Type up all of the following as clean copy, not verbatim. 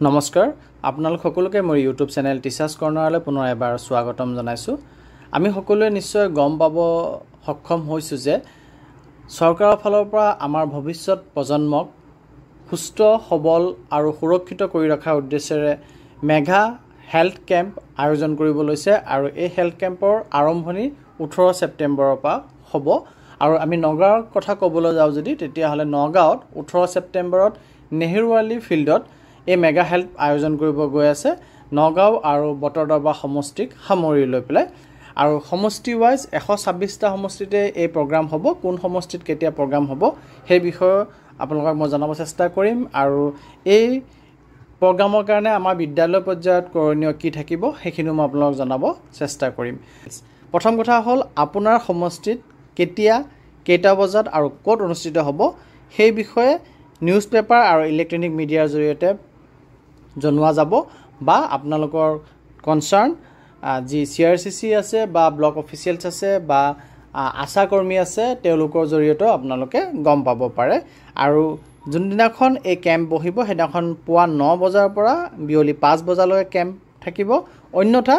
নমস্কাৰ আপোনালোক সকলোকে মোৰ ইউটিউব চেনেল টিচাৰ্ছ কৰ্ণাৰলৈ পুনৰ এবাৰ স্বাগতম জনাইছোঁ। আমি সকলোৱে নিশ্চয় গম পাব সক্ষম হৈছোঁ যে চৰকাৰৰ ফালৰ পৰা আমাৰ ভৱিষ্যত প্ৰজন্মক সুস্থ সবল আৰু সুৰক্ষিত কৰি ৰখাৰ উদ্দেশ্যেৰে মেগা হেল্থ কেম্প আয়োজন কৰিব লৈছে আৰু এই হেল্থ কেম্পৰ আৰম্ভণি 18 ছেপ্টেম্বৰৰ পৰা হ'ব। আৰু আমি নগাঁৱৰ কথা ক'বলৈ যাওঁ যদি তেতিয়াহ'লে নগাঁৱত 18 ছেপ্টেম্বৰত নেহেৰুৱালী ফিল্ডত এই মেগা হেল্থ আয়োজন কৰিব গৈ আছে নগাঁও আৰু বটদ্ৰৱা সমষ্টিক সামৰি লৈ পেলাই। আৰু সমষ্টি ৱাইজ 126টা সমষ্টিতে এই প্ৰগ্ৰাম হ'ব। কোন সমষ্টিত কেতিয়া প্ৰগ্ৰাম হ'ব সেই বিষয়ে আপোনালোকক মই জনাব চেষ্টা কৰিম। আৰু এই প্ৰগ্ৰামৰ কাৰণে আমাৰ বিদ্যালয় পৰ্যায়ত কৰণীয় কি থাকিব সেইখিনিও মই আপোনালোকক জনাব চেষ্টা কৰিম। প্ৰথম কথা হ'ল আপোনাৰ সমষ্টিত কেতিয়া কেইটা বজাত আৰু ক'ত অনুষ্ঠিত হ'ব সেই বিষয়ে নিউজ পেপাৰ আৰু ইলেক্ট্ৰনিক মিডিয়াৰ জৰিয়তে জনোৱা যাব বা আপোনালোকৰ কনচাৰ্ণ যি CRCC আছে বা ব্লক অফিচিয়েলছ আছে বা আশা কৰ্মী আছে তেওঁলোকৰ জৰিয়তে আপোনালোকে গম পাব পাৰে। আৰু যোনদিনাখন এই কেম্প বহিব সেইদিনাখন পুৱা 9 বজাৰ পৰা বিয়লি 5 বজালৈকে কেম্প থাকিব। অন্যথা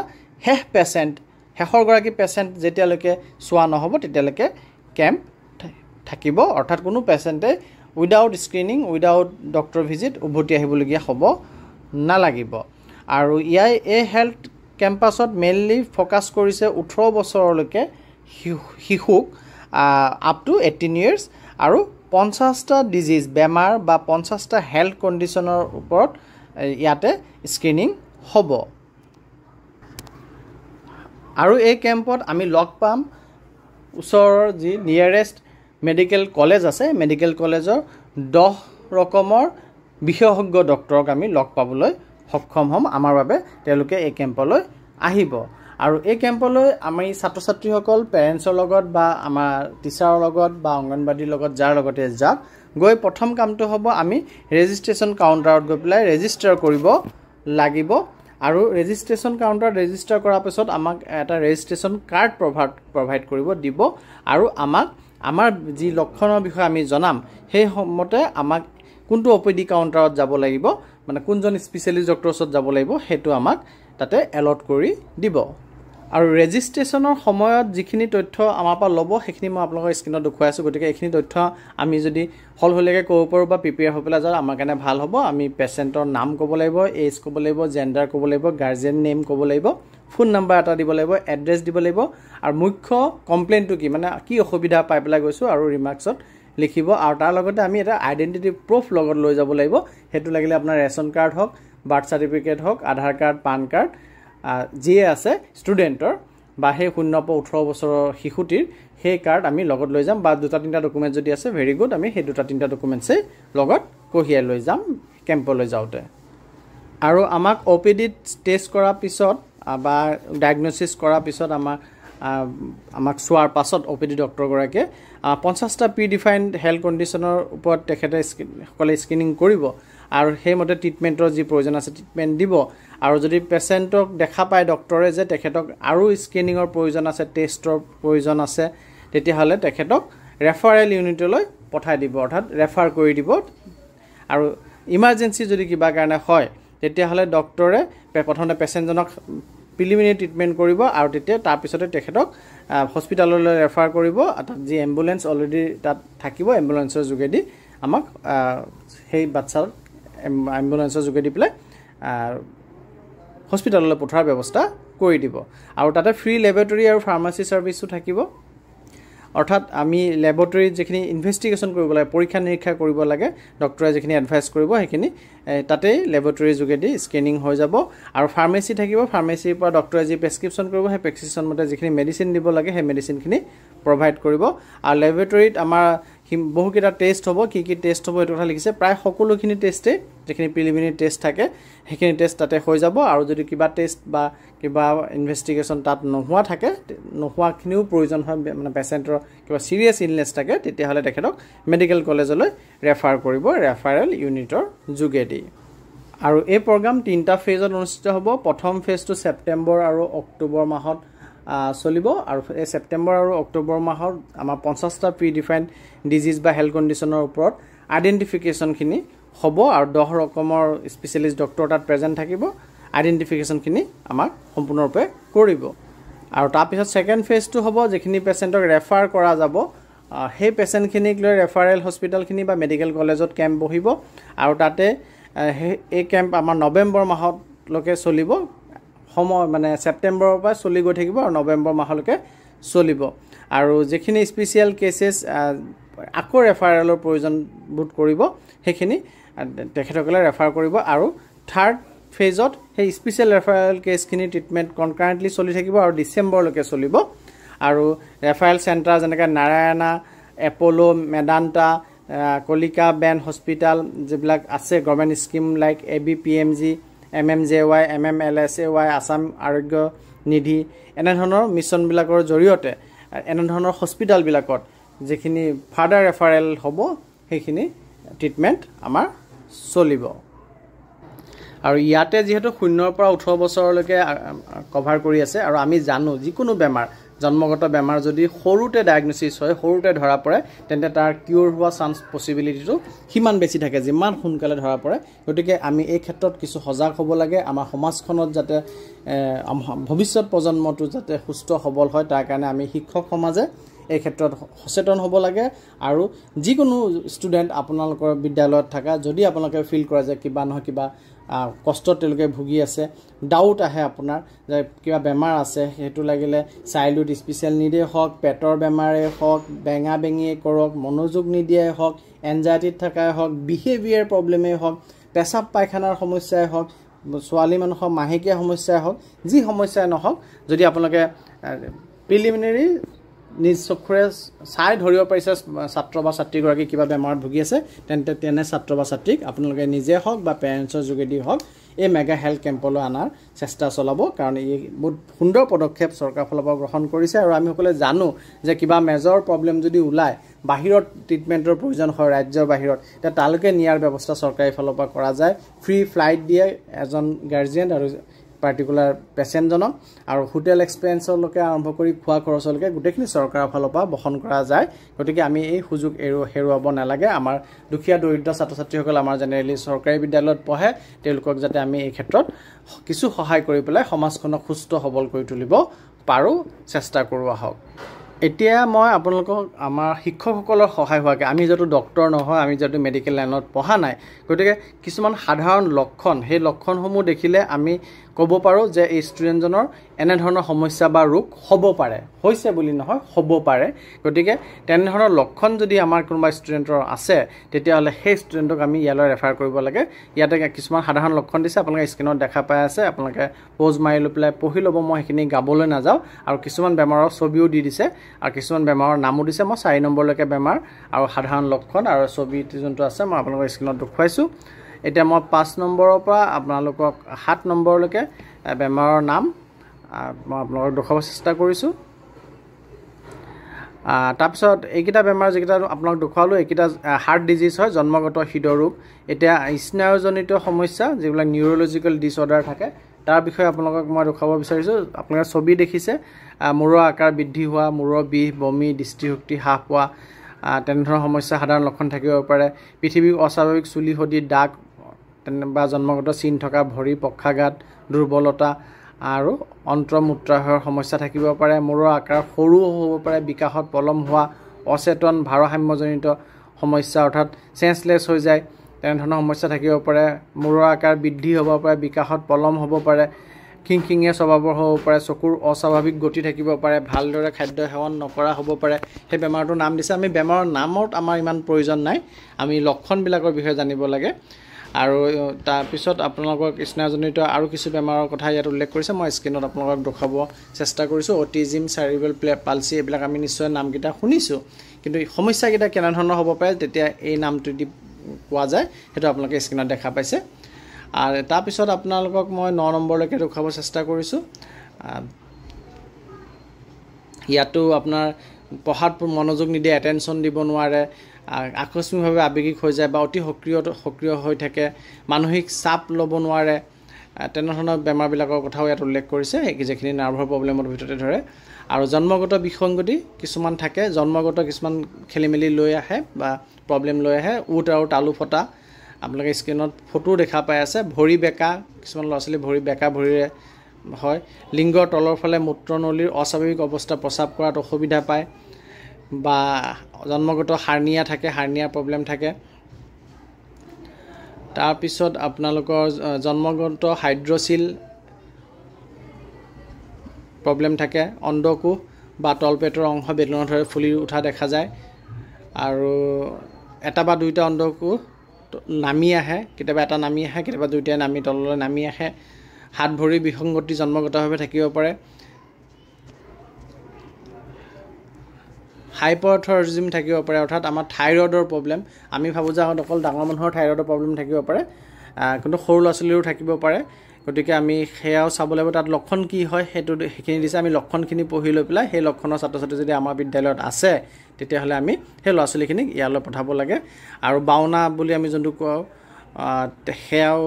শেষৰগৰাকী পেচেণ্ট যেতিয়ালৈকে চোৱা নহ'ব তেতিয়ালৈকে কেম্প থাকিব। অৰ্থাৎ কোনো পেচেণ্টে without screening without doctor visit উভতি আহিবলগীয়া হ'ব নালাগিব। আৰু এই হেল্থ কেম্পাছত মেইনলি ফ'কাছ কৰিছে 18 বছৰলৈকে শিশুক আপ টু 18 ইয়াৰ্ছ আৰু 50টা ডিজিজ বেমাৰ বা 50টা হেল্থ কণ্ডিশ্যনৰ ওপৰত ইয়াতে স্ক্ৰিনিং হ'ব। আৰু এই কেম্পত আমি লগ পাম ওচৰৰ যি নিয়েৰেষ্ট মেডিকেল কলেজ আছে মেডিকেল কলেজৰ 10 ৰকমৰ বিশেষজ্ঞ ডক্টৰক আমি লগ পাবলৈ সক্ষম হ'ম। আমাৰ বাবে তেওঁলোকে এই কেম্পলৈ আহিব। আৰু এই কেম্পলৈ আমি ছাত্ৰ ছাত্ৰীসকল পেৰেণ্টছৰ লগত বা আমাৰ টিচাৰৰ লগত বা অংগনবাদীৰ লগত যাৰ লগতে যাওক গৈ প্ৰথম কামটো হ'ব আমি ৰেজিষ্ট্ৰেশ্যন কাউণ্টাৰত গৈ পেলাই ৰেজিষ্টাৰ কৰিব লাগিব। আৰু ৰেজিষ্ট্ৰেশ্যন কাউণ্টাৰত ৰেজিষ্টাৰ কৰাৰ পিছত আমাক এটা ৰেজিষ্ট্ৰেশ্যন কাৰ্ড প্ৰভাইড কৰিব দিব। আৰু আমাৰ যি লক্ষণৰ বিষয়ে আমি জনাম সেই মতে আমাক কোনটো OPD কাউণ্টাৰত যাব লাগিব মানে কোনজন স্পেচিয়েলিষ্ট ডক্টৰৰ ওচৰত যাব লাগিব সেইটো আমাক তাতে এলট কৰি দিব। আৰু ৰেজিষ্ট্ৰেশ্যনৰ সময়ত যিখিনি তথ্য আমাৰ পৰা ল'ব সেইখিনি মই আপোনালোকৰ স্ক্ৰীণত দেখুৱাই আছোঁ। গতিকে এইখিনি তথ্য আমি যদি সলসলীয়াকৈ ক'ব পাৰোঁ বা প্ৰিপেয়াৰ হৈ পেলাই যাওঁ আমাৰ কাৰণে ভাল হ'ব। আমি পেচেণ্টৰ নাম ক'ব লাগিব, এজ ক'ব লাগিব, জেণ্ডাৰ ক'ব লাগিব, গাৰ্জেন নেম ক'ব লাগিব, ফোন নাম্বাৰ এটা দিব লাগিব, এড্ৰেছ দিব লাগিব আৰু মুখ্য কমপ্লেইনটো কি মানে কি অসুবিধা পাই পেলাই গৈছোঁ আৰু ৰিমাৰ্কছত লিখিব। আৰু তাৰ লগতে আমি এটা আইডেণ্টিটি প্ৰুফ লগত লৈ যাব লাগিব। সেইটো লাগিলে আপোনাৰ ৰেচন কাৰ্ড হওক, বাৰ্থ চাৰ্টিফিকেট হওক, আধাৰ কাৰ্ড, পান কাৰ্ড যিয়ে আছে ষ্টুডেণ্টৰ বা সেই 0 পৰা 18 বছৰৰ শিশুটিৰ সেই কাৰ্ড আমি লগত লৈ যাম। বা 2-3টা ডকুমেণ্ট যদি আছে ভেৰি গুড, আমি সেই 2-3টা ডকুমেণ্টছেই লগত কঢ়িয়াই লৈ যাম কেম্পলৈ যাওঁতে। আৰু আমাক OPDত টেষ্ট কৰাৰ পিছত বা ডায়েগন'চিছ কৰাৰ পিছত আমাক চোৱাৰ পাছত OPD ডক্টৰগৰাকীয়ে 50টা প্ৰিডিফাইণ্ড হেল্থ কণ্ডিশ্যনৰ ওপৰত তেখেতসকলে স্ক্ৰিনিং কৰিব আৰু সেইমতে ট্ৰিটমেণ্টৰ যি প্ৰয়োজন আছে ট্ৰিটমেণ্ট দিব। আৰু যদি পেচেণ্টক দেখা পায় ডক্টৰে যে তেখেতক আৰু স্ক্ৰিনিঙৰ প্ৰয়োজন আছে, টেষ্টৰ প্ৰয়োজন আছে, তেতিয়াহ'লে তেখেতক ৰেফাৰেল ইউনিটলৈ পঠাই দিব, অৰ্থাৎ ৰেফাৰ কৰি দিব। আৰু ইমাৰ্জেঞ্চি যদি কিবা কাৰণে হয় তেতিয়াহ'লে ডক্টৰে প্ৰথমতে পেচেণ্টজনক প্ৰিলিমিনেৰী ট্ৰিটমেণ্ট কৰিব আৰু তেতিয়া তাৰপিছতে তেখেতক হস্পিটেললৈ ৰেফাৰ কৰিব। তাত যি এম্বুলেঞ্চ অলৰেডি তাত থাকিব এম্বুলেঞ্চৰ যোগেদি আমাক সেই বাচ্ছাৰ এম্বুলেঞ্চৰ যোগেদি পেলাই হস্পিটেললৈ পঠোৱাৰ ব্যৱস্থা কৰি দিব। আৰু তাতে ফ্ৰী লেবৰেটৰী আৰু ফাৰ্মাচী ছাৰ্ভিচো থাকিব। অৰ্থাৎ আমি লেবৰেটৰীত যিখিনি ইনভেষ্টিগেশ্যন কৰিব লাগে, পৰীক্ষা নিৰীক্ষা কৰিব লাগে, ডক্টৰে যিখিনি এডভাইচ কৰিব সেইখিনি তাতেই লেবৰেটৰীৰ যোগেদি স্কেনিং হৈ যাব। আৰু ফাৰ্মাচী থাকিব, ফাৰ্মাচীৰ পৰা ডক্টৰে যি প্ৰেছক্ৰিপশ্যন কৰিব সেই প্ৰেছক্ৰিপশ্যন মতে যিখিনি মেডিচিন দিব লাগে সেই মেডিচিনখিনি প্ৰভাইড কৰিব। আৰু লেবৰেটৰীত আমাৰ বহুকেইটা টেষ্ট হ'ব। কি টেষ্ট হ'ব এইটো কথা লিখিছে। প্ৰায় সকলোখিনি টেষ্টেই যিখিনি প্ৰিলিমিনেৰী টেষ্ট থাকে সেইখিনি টেষ্ট তাতে হৈ যাব। আৰু যদি কিবা টেষ্ট বা কিবা ইনভেষ্টিগেশ্যন তাত নোহোৱাখিনিও প্ৰয়োজন হয় মানে পেচেণ্টৰ কিবা ছিৰিয়াছ ইলনেছ থাকে তেতিয়াহ'লে তেখেতক মেডিকেল কলেজলৈ ৰেফাৰ কৰিব ৰেফাৰেল ইউনিটৰ যোগেদি। আৰু এই প্ৰগ্ৰাম 3টা ফেজত অনুষ্ঠিত হ'ব। প্ৰথম ফেজটো ছেপ্টেম্বৰ আৰু অক্টোবৰ মাহত চলিব। আৰু এই ছেপ্টেম্বৰ আৰু অক্টোবৰ মাহত আমাৰ 50টা প্ৰিডিফাইণ্ড ডিজিজ বা হেল্থ কণ্ডিশ্যনৰ ওপৰত আইডেণ্টিফিকেশ্যনখিনি হ'ব আৰু 10 ৰকমৰ স্পেচিয়েলিষ্ট ডক্টৰ তাত প্ৰেজেণ্ট থাকিব আইডেণ্টিফিকেশ্যনখিনি আমাক সম্পূৰ্ণৰূপে কৰিব আৰু তাৰপিছত ছেকেণ্ড ফেজটো হ'ব যিখিনি পেচেণ্টক ৰেফাৰ কৰা যাব সেই পেচেণ্টখিনিক লৈ ৰেফাৰেল হস্পিটেলখিনি বা মেডিকেল কলেজত কেম্প বহিব আৰু তাতে এই কেম্প আমাৰ নৱেম্বৰ মাহলৈকে চলিব সময় মানে ছেপ্টেম্বৰৰ পৰা চলি গৈ থাকিব আৰু নৱেম্বৰ মাহলৈকে চলিব আৰু যিখিনি স্পেচিয়েল কেছেছ আকৌ ৰেফাৰেলৰ প্ৰয়োজন বোধ কৰিব সেইখিনি তেখেতসকলে ৰেফাৰ কৰিব আৰু থাৰ্ড ফেজত সেই স্পেচিয়েল ৰেফাৰেল কেছখিনি ট্ৰিটমেণ্ট কনকাৰেণ্টলি চলি থাকিব আৰু ডিচেম্বৰলৈকে চলিব আৰু ৰেফাৰেল চেণ্টাৰ যেনেকৈ নাৰায়ণা এপ'লো মেদান্তা কলিকা বেন হস্পিটেল যিবিলাক আছে government scheme like ABPMG MMJY MMLSAY Assam Arogya Nidhi এনেধৰণৰ মিছনবিলাকৰ জৰিয়তে এনেধৰণৰ হস্পিটেলবিলাকত যিখিনি ফাৰ্ডাৰ ৰেফাৰেল হ'ব সেইখিনি ট্ৰিটমেণ্ট আমাৰ চলিব আৰু ইয়াতে যিহেতু 0 পৰা 18 বছৰলৈকে কভাৰ কৰি আছে আৰু আমি জানো যিকোনো বেমাৰ জন্মগত বেমাৰ যদি সৰুতে ডায়াগনচিছ হয় সৰুতে ধৰা পৰে তেন্তে তাৰ কিউৰ হোৱা চান্স পসিবিলিটিটো সিমান বেছি থাকে যিমান সোনকালে ধৰা পৰে গতিকে আমি এই ক্ষেত্ৰত কিছু সজাগ হ'ব লাগে আমাৰ সমাজখনত যাতে ভৱিষ্যত প্ৰজন্মটো যাতে সুস্থ সবল হয় তাৰ কাৰণে আমি শিক্ষক সমাজে এই ক্ষেত্ৰত সচেতন হ'ব লাগে আৰু যিকোনো ষ্টুডেণ্ট আপোনালোকৰ বিদ্যালয়ত থকা যদি আপোনালোকে ফিল কৰে যে কিবা নহয় কিবা কষ্টত তেওঁলোকে ভুগি আছে ডাউট আহে আপোনাৰ যে কিবা বেমাৰ আছে সেইটো লাগিলে চাইল্ডহুড স্পেচিয়েল নিডে হওক পেটৰ বেমাৰে হওক বেঙা বেঙিয়ে কৰক মনোযোগ নিদিয়ে হওক এনজাইটিত থকাই হওক বিহেভিয়াৰ প্ৰব্লেমেই হওক পেচাব পায়খানাৰ সমস্যাই হওক ছোৱালী মানুহৰ মাহেকীয়া সমস্যাই হওক যি সমস্যাই নহওক যদি আপোনালোকে প্ৰিলিমিনাৰী নিজ চকুৰে চাই ধৰিব পাৰিছে ছাত্ৰ বা ছাত্ৰীগৰাকী কিবা বেমাৰত ভুগি আছে তেনে ছাত্ৰ বা ছাত্ৰীক আপোনালোকে নিজে হওক বা পেৰেণ্টছৰ যোগেদি হওক এই মেগা হেল্থ কেম্পলৈ অনাৰ চেষ্টা চলাব কাৰণ এই বহুত সুন্দৰ পদক্ষেপ চৰকাৰৰ ফালৰ পৰা গ্ৰহণ কৰিছে আৰু আমি সকলোৱে জানো যে কিবা মেজৰ প্ৰব্লেম যদি ওলায় বাহিৰত ট্ৰিটমেণ্টৰ প্ৰয়োজন হয় ৰাজ্যৰ বাহিৰত তেতিয়া তালৈকে নিয়াৰ ব্যৱস্থা চৰকাৰী ফালৰ পৰা কৰা যায় ফ্ৰী ফ্লাইট দিয়ে এজন গাৰ্জিয়ান আৰু পাৰ্টিকুলাৰ পেচেণ্টজনক আৰু হোটেল এক্সপেন্সলৈকে আৰম্ভ কৰি খোৱা খৰচলৈকে গোটেইখিনি চৰকাৰৰ ফালৰ পৰা বহন কৰা যায় গতিকে আমি এই সুযোগ হেৰুৱাব নালাগে আমাৰ দুখীয়া দৰিদ্ৰ ছাত্ৰ ছাত্ৰীসকল আমাৰ জেনেৰেলি চৰকাৰী বিদ্যালয়ত পঢ়ে তেওঁলোকক যাতে আমি এই ক্ষেত্ৰত কিছু সহায় কৰি পেলাই সমাজখনক সুস্থ সবল কৰি তুলিব পাৰোঁ চেষ্টা কৰোৱা হওক এতিয়া মই আপোনালোকক আমাৰ শিক্ষকসকলৰ সহায় হোৱাকৈ আমি যদিও ডক্টৰ নহয় আমি যদিও মেডিকেল লাইনত পঢ়া নাই গতিকে কিছুমান সাধাৰণ লক্ষণ সেই লক্ষণসমূহ দেখিলে আমি ক'ব পাৰোঁ যে এই ষ্টুডেণ্টজনৰ এনেধৰণৰ সমস্যা বা ৰোগ হ'ব পাৰে হৈছে বুলি নহয় হ'ব পাৰে গতিকে তেনেধৰণৰ লক্ষণ যদি আমাৰ কোনোবা ষ্টুডেণ্টৰ আছে তেতিয়াহ'লে সেই ষ্টুডেণ্টক আমি ইয়ালৈ ৰেফাৰ কৰিব লাগে ইয়াতে কিছুমান সাধাৰণ লক্ষণ দিছে আপোনালোকে স্ক্ৰীনত দেখা পাই আছে আপোনালোকে প'জ মাৰি লৈ পেলাই পঢ়ি ল'ব মই সেইখিনি গাবলৈ নাযাওঁ আৰু কিছুমান বেমাৰৰ ছবিও দি দিছে আৰু কিছুমান বেমাৰৰ নামো দিছে মই 4 নম্বৰলৈকে বেমাৰ আৰু সাধাৰণ লক্ষণ আৰু ছবি যোনটো আছে মই আপোনালোকৰ স্ক্ৰীনত দেখুৱাইছোঁ এতিয়া মই 5 নম্বৰৰ পৰা আপোনালোকক 7 নম্বৰলৈকে বেমাৰৰ নাম মই আপোনালোকক দেখুৱাব চেষ্টা কৰিছোঁ তাৰপিছত এইকেইটা বেমাৰ যিকেইটা আপোনালোক দেখুৱালোঁ এইকেইটা হাৰ্ট ডিজিজ হয় জন্মগত হৃদৰোগ এতিয়া স্নায়ুজনিত সমস্যা যিবিলাক নিউৰলজিকেল ডিছঅৰ্ডাৰ থাকে তাৰ বিষয়ে আপোনালোকক মই দেখুৱাব বিচাৰিছোঁ আপোনালোকে ছবি দেখিছে মূৰৰ আকাৰ বৃদ্ধি হোৱা মূৰৰ বিষ বমি দৃষ্টিশক্তি হ্ৰাস পোৱা তেনেধৰণৰ সমস্যা সাধাৰণ লক্ষণ থাকিব পাৰে পৃথিৱীৰ অস্বাভাৱিক চুলি সদি দাগ বা জন্মগত চিন থকা ভৰি পক্ষাঘাত দুৰ্বলতা আৰু অন্ত্ৰমূত্ৰাশয়ৰ সমস্যা থাকিব পাৰে মূৰৰ আকাৰ সৰু হ'ব পাৰে বিকাশত পলম হোৱা অচেতন ভাৰসাম্যজনিত সমস্যা অৰ্থাৎ চেঞ্চলেছ হৈ যায় তেনেধৰণৰ সমস্যা থাকিব পাৰে মূৰৰ আকাৰ বৃদ্ধি হ'ব পাৰে বিকাশত পলম হ'ব পাৰে খিংখিঙীয়া স্বভাৱৰ হ'ব পাৰে চকুৰ অস্বাভাৱিক গতি থাকিব পাৰে ভালদৰে খাদ্য সেৱন নকৰা হ'ব পাৰে সেই বেমাৰটোৰ নাম দিছে আমি বেমাৰৰ নামত আমাৰ ইমান প্ৰয়োজন নাই আমি লক্ষণবিলাকৰ বিষয়ে জানিব লাগে আৰু তাৰপিছত আপোনালোকক স্নায়ুজনিত আৰু কিছু বেমাৰৰ কথা ইয়াত উল্লেখ কৰিছে মই স্ক্ৰীনত আপোনালোকক দেখুৱাব চেষ্টা কৰিছোঁ অটিজিম চাৰিবেল পালচি এইবিলাক আমি নিশ্চয় নামকেইটা শুনিছোঁ কিন্তু সমস্যাকেইটা কেনেধৰণৰ হ'ব পাৰে তেতিয়া এই নামটো দি কোৱা যায় সেইটো আপোনালোকে স্ক্ৰীনত দেখা পাইছে আৰু তাৰপিছত আপোনালোকক মই 9 নম্বৰলৈকে দেখুৱাব চেষ্টা কৰিছোঁ ইয়াতো আপোনাৰ পঢ়াত মনোযোগ নিদিয়ে এটেনশ্যন দিব নোৱাৰে আকস্মিকভাৱে আৱেগিক হৈ যায় বা অতি সক্ৰিয় হৈ থাকে মানসিক চাপ ল'ব নোৱাৰে তেনেধৰণৰ বেমাৰবিলাকৰ কথাও ইয়াত উল্লেখ কৰিছে যিখিনি নাৰ্ভৰ প্ৰব্লেমৰ ভিতৰতে ধৰে আৰু জন্মগত বিসংগতি কিছুমান থাকে জন্মগত কিছুমান খেলিমেলি লৈ আহে বা প্ৰব্লেম লৈ আহে উট আৰু তালু ফটা আপোনালোকে স্ক্ৰীনত ফটো দেখা পাই আছে ভৰি বেকা কিছুমান ল'ৰা ছোৱালী ভৰি বেকা ভৰিৰে হয় লিংগৰ তলৰ ফালে মূত্ৰনলীৰ অস্বাভাৱিক অৱস্থা প্ৰস্ৰাৱ কৰাত অসুবিধা পায় বা জন্মগত হাৰ্নিয়া থাকে হাৰ্নিয়াৰ প্ৰব্লেম থাকে তাৰ পিছত আপোনালোকৰ জন্মগত হাইড্ৰ'চিল প্ৰব্লেম থাকে অণ্ডকোষ বা তলপেটৰ অংশ বেলুনৰ দৰে ফুলি উঠা দেখা যায় আৰু এটা বা দুইটা অণ্ডকোষ নামি আহে কেতিয়াবা এটা নামি আহে কেতিয়াবা দুইটাই নামি তললৈ নামি আহে হাত ভৰি বিসংগতি জন্মগতভাৱে থাকিব পাৰে হাইপাৰথাইৰয়ডিজম থাকিব পাৰে অৰ্থাৎ আমাৰ থাইৰয়ডৰ প্ৰব্লেম আমি ভাবোঁ যে অকল ডাঙৰ মানুহৰ থাইৰয়ডৰ প্ৰব্লেম থাকিব পাৰে কিন্তু সৰু ল'ৰা ছোৱালীৰো থাকিব পাৰে গতিকে আমি সেয়াও চাব লাগিব তাত লক্ষণ কি হয় সেইখিনি দিছে আমি লক্ষণখিনি পঢ়ি লৈ পেলাই সেই লক্ষণৰ ছাত্ৰ ছাত্ৰী যদি আমাৰ বিদ্যালয়ত আছে তেতিয়াহ'লে আমি সেই ল'ৰা ছোৱালীখিনিক ইয়ালৈ পঠাব লাগে আৰু বাওনা বুলি আমি যোনটো কওঁ সেয়াও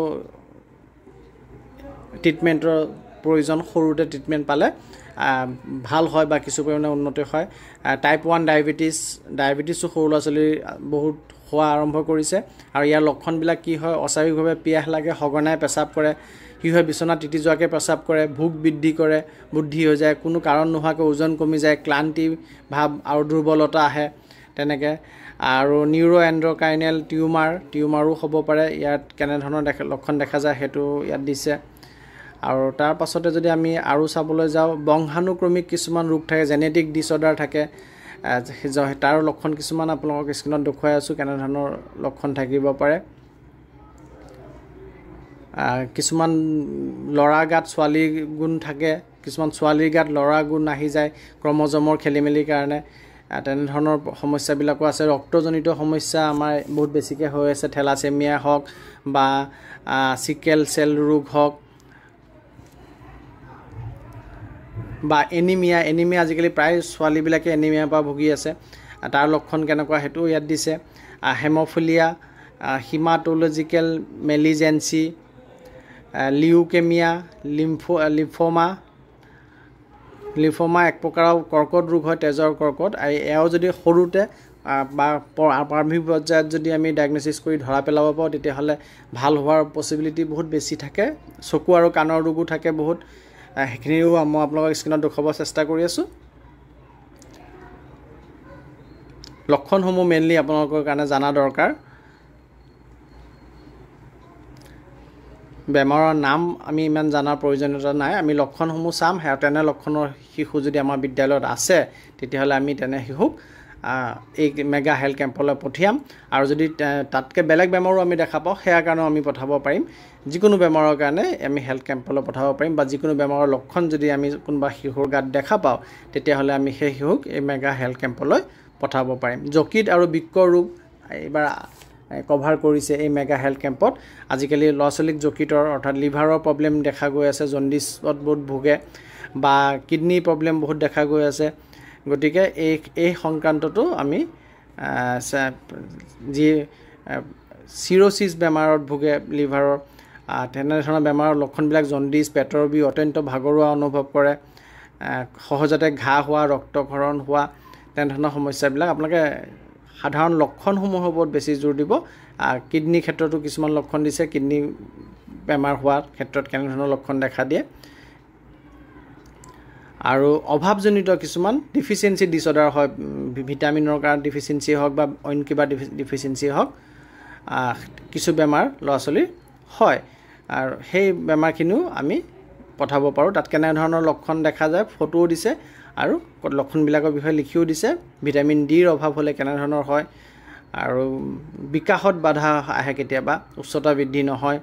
ট্ৰিটমেণ্টৰ প্ৰয়োজন সৰুতে ট্ৰিটমেণ্ট পালে ভাল হয় বা কিছু পৰিমাণে উন্নতি হয় টাইপ 1 ডায়েবেটিছো সৰু ল'ৰা ছোৱালীৰ বহুত হোৱা আৰম্ভ কৰিছে আৰু ইয়াৰ লক্ষণবিলাক কি হয় অস্বাভাৱিকভাৱে পিয়াহ লাগে সঘনাই পেচাব কৰে শিশুৱে বিচনাত তিতি যোৱাকৈ পেচাব কৰে ভোক বৃদ্ধি কৰে বুদ্ধি হৈ যায় কোনো কাৰণ নোহোৱাকৈ ওজন কমি যায় ক্লান্তি ভাৱ আৰু দুৰ্বলতা আহে তেনেকৈ আৰু নিউৰোএণ্ডক্ৰাইনেল টিউমাৰো হ'ব পাৰে ইয়াত কেনেধৰণৰ লক্ষণ দেখা যায় সেইটো ইয়াত দিছে আৰু তাৰ পাছতে যদি আমি আৰু চাবলৈ যাওঁ বংশানুক্ৰমিক কিছুমান ৰোগ থাকে জেনেটিক ডিছঅৰ্ডাৰ থাকে তাৰ লক্ষণ কিছুমান আপোনালোকক স্ক্ৰীনত দেখুৱাই আছোঁ কেনেধৰণৰ লক্ষণ থাকিব পাৰে কিছুমান ল'ৰা গাত ছোৱালী গুণ থাকে কিছুমান ছোৱালীৰ গাত ল'ৰা গুণ আহি যায় ক্ৰমজমৰ খেলিমেলিৰ কাৰণে তেনেধৰণৰ সমস্যাবিলাকো আছে ৰক্তজনিত সমস্যা আমাৰ বহুত বেছিকৈ হৈ আছে থেলাছেমিয়া হওক বা চিকেল চেল ৰোগ হওক বা এনিমিয়া আজিকালি প্ৰায় ছোৱালীবিলাকে এনিমিয়াৰ পৰা ভুগি আছে তাৰ লক্ষণ কেনেকুৱা সেইটো ইয়াত দিছে হেম'ফিলিয়া হিমাট'লজিকেল মেলিজেঞ্চি লিউকেমিয়া লিম্ফোমা এক প্ৰকাৰৰ কৰ্কট ৰোগ হয় তেজৰ কৰ্কট আৰু এয়াও যদি সৰুতে বা প্ৰাৰম্ভিক পৰ্যায়ত যদি আমি ডায়েগন'চিছ কৰি ধৰা পেলাব পাৰোঁ তেতিয়াহ'লে ভাল হোৱাৰ পচিবিলিটি বহুত বেছি থাকে চকু আৰু কাণৰ ৰোগো থাকে বহুত সেইখিনিও মই আপোনালোকক স্ক্ৰীনত দেখুৱাব চেষ্টা কৰি আছোঁ লক্ষণসমূহ মেইনলি আপোনালোকৰ কাৰণে জানা দৰকাৰ বেমাৰৰ নাম আমি ইমান জনাৰ প্ৰয়োজনীয়তা নাই আমি লক্ষণসমূহ চাম তেনে লক্ষণৰ শিশু যদি আমাৰ বিদ্যালয়ত আছে তেতিয়াহ'লে আমি তেনে শিশুক এই মেগা হেল্থ কেম্পলৈ পঠিয়াম আৰু যদি তাতকৈ বেলেগ বেমাৰো আমি দেখা পাওঁ সেয়াৰ কাৰণেও আমি পঠাব পাৰিম যিকোনো বেমাৰৰ কাৰণে আমি হেল্থ কেম্পলৈ পঠাব পাৰিম বা যিকোনো বেমাৰৰ লক্ষণ যদি আমি কোনোবা শিশুৰ গাত দেখা পাওঁ তেতিয়াহ'লে আমি সেই শিশুক এই মেগা হেল্থ কেম্পলৈ পঠাব পাৰিম যকৃত আৰু বৃক্ক ৰোগ এইবাৰ কভাৰ কৰিছে এই মেগা হেল্থ কেম্পত আজিকালি ল'ৰা ছোৱালীক যকৃতৰ অৰ্থাৎ লিভাৰৰ প্ৰব্লেম দেখা গৈ আছে জণ্ডিছত বহুত ভোগে বা কিডনী প্ৰব্লেম বহুত দেখা গৈ আছে গতিকে এই সংক্ৰান্তটো আমি যি চিৰ'চিছ বেমাৰত ভোগে লিভাৰৰ তেনেধৰণৰ বেমাৰৰ লক্ষণবিলাক জণ্ডিছ পেটৰ বিষ অত্যন্ত ভাগৰুৱা অনুভৱ কৰে সহজতে ঘাঁ হোৱা ৰক্তক্ষৰণ হোৱা তেনেধৰণৰ সমস্যাবিলাক আপোনালোকে সাধাৰণ লক্ষণসমূহৰ ওপৰত বেছি জোৰ দিব কিডনী ক্ষেত্ৰতো কিছুমান লক্ষণ দিছে কিডনী বেমাৰ হোৱাৰ ক্ষেত্ৰত কেনেধৰণৰ লক্ষণ দেখা দিয়ে আৰু অভাৱজনিত কিছুমান ডিফিচিয়েঞ্চি ডিছঅৰ্ডাৰ হয় ভিটামিনৰ কাৰণে ডিফিচিয়েঞ্চি হওক বা অইন কিবা ডিফিচিয়েঞ্চি হওক কিছু বেমাৰ ল'ৰা ছোৱালীৰ হয় আৰু সেই বেমাৰখিনিও আমি পঠাব পাৰোঁ তাত কেনেধৰণৰ লক্ষণ দেখা যায় ফটোও দিছে আৰু লক্ষণবিলাকৰ বিষয়ে লিখিও দিছে ভিটামিন ডিৰ অভাৱ হ'লে কেনেধৰণৰ হয় আৰু বিকাশত বাধা আহে কেতিয়াবা উচ্চতা বৃদ্ধি নহয়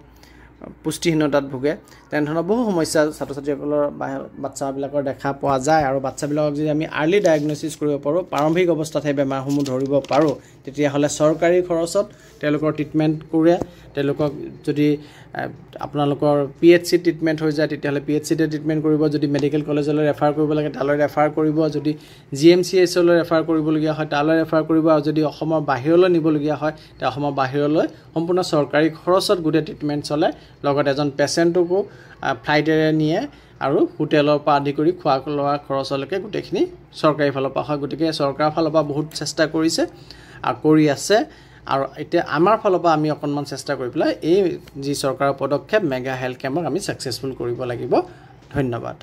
পুষ্টিহীনতাত ভোগে তেনেধৰণৰ বহু সমস্যা ছাত্ৰ ছাত্ৰীসকলৰ বাচ্চাবিলাকৰ দেখা পোৱা যায় আৰু বাচ্চাবিলাকক যদি আমি আৰ্লি ডায়েগন'চিছ কৰিব পাৰোঁ প্ৰাৰম্ভিক অৱস্থাত সেই বেমাৰসমূহ ধৰিব পাৰোঁ তেতিয়াহ'লে চৰকাৰী খৰচত তেওঁলোকৰ ট্ৰিটমেণ্ট কৰে তেওঁলোকক যদি আপোনালোকৰ PHC ট্ৰিটমেণ্ট হৈ যায় তেতিয়াহ'লে PHCতে ট্ৰিটমেণ্ট কৰিব যদি মেডিকেল কলেজলৈ ৰেফাৰ কৰিব লাগে তালৈ ৰেফাৰ কৰিব যদি GMCHলৈ ৰেফাৰ কৰিবলগীয়া হয় তালৈ ৰেফাৰ কৰিব আৰু যদি অসমৰ বাহিৰলৈ নিবলগীয়া হয় তেতিয়া অসমৰ বাহিৰলৈ সম্পূৰ্ণ চৰকাৰী খৰচত গোটেই ট্ৰিটমেণ্ট চলে লগত এজন পেচেণ্টকো ফ্লাইটেৰে নিয়ে আৰু হোটেলৰ পৰা আদি কৰি খোৱা লোৱা খৰচলৈকে গোটেইখিনি চৰকাৰী ফালৰ পৰা হয় গতিকে চৰকাৰৰ ফালৰ পৰা বহুত চেষ্টা কৰিছে আৰু কৰি আছে আৰু এতিয়া আমাৰ ফালৰ পৰা আমি অকণমান চেষ্টা কৰি পেলাই এই যি চৰকাৰৰ পদক্ষেপ মেগা হেল্থ কেম্পক আমি ছাকচেছফুল কৰিব লাগিব ধন্যবাদ